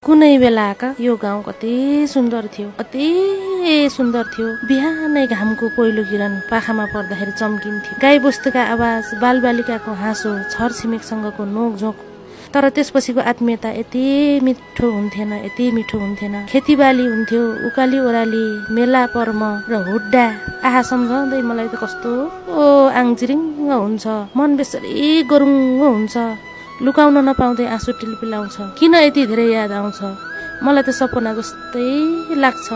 कुनै बेलाका यो गाउँ कति सुन्दर थियो, कति सुन्दर थियो। बिहानै घामको पहिलो किरण पाखामा पर्दाखेरि चम्किन्थ्यो। गाई बस्तुका आवाज, बालबालिकाको हाँसो, छरछिमेकसँगको नोकझोक। तर त्यसपछिको आत्मीयता यति मिठो हुन्थेन, यति मिठो हुन्थेन। खेतीबाली हुन्थ्यो, उकाली ओह्राली, मेला पर्म र हुड्डा। आहा, सम्झँदै मलाई त कस्तो आङजिरिङ्ग हुन्छ, मन बेसरी गरुङ्ग हुन्छ। लुकाउन नपाउँदै आँसु टिलपिलाउँछ। किन यति धेरै याद आउँछ? मलाई त सपना जस्तै लाग्छ।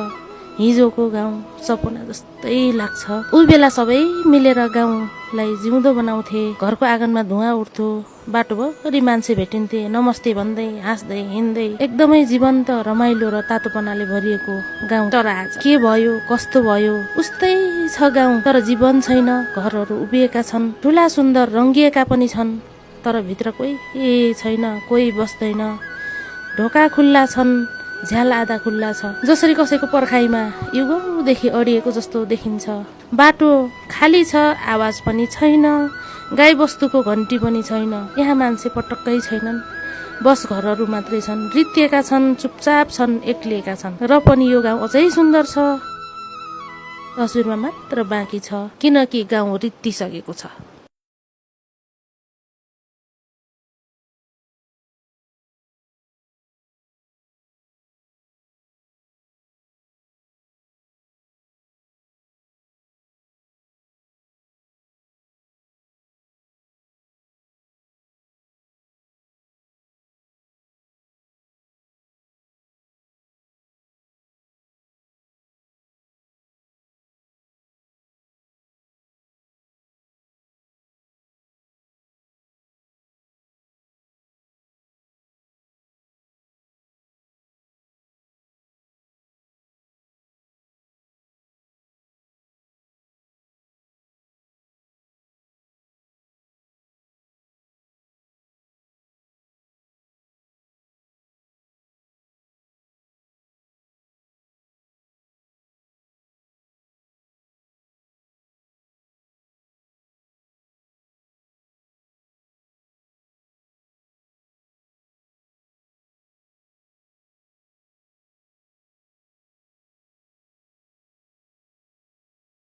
हिजोको गाउँ सपना जस्तै लाग्छ। उही बेला सबै मिलेर गाउँलाई जिउँदो बनाउँथे। घरको आँगनमा धुवा उठ्थ्यो, बाटोभरि मान्छे भेटिन्थे, नमस्ते भन्दै हाँस्दै हिँड्दै। एकदमै जीवन्त, रमाइलो र तातोपनाले भरिएको गाउँ। तर आज के भयो, कस्तो भयो? उस्तै छ गाउँ, तर जीवन छैन। घरहरू उभिएका छन्, ठुला सुन्दर रङ्गिएका पनि छन्, तर भित्र कोही छैन, कोही बस्दैन। ढोका खुल्ला छन्, झ्याल आधा खुल्ला छ। जसरी कसैको पर्खाइमा युगौँदेखि अडिएको जस्तो देखिन्छ। बाटो खाली छ, आवाज पनि छैन। गाई बस्तुको घन्टी पनि छैन। यहाँ मान्छे पटक्कै छैनन्। बस घरहरू मात्रै छन्, रित्तिएका छन्, चुपचाप छन्, एक्लिएका छन्। र पनि यो गाउँ अझै सुन्दर छ। तस्बिरमा मात्र बाँकी छ, किनकि गाउँ रित्तिसकेको छ।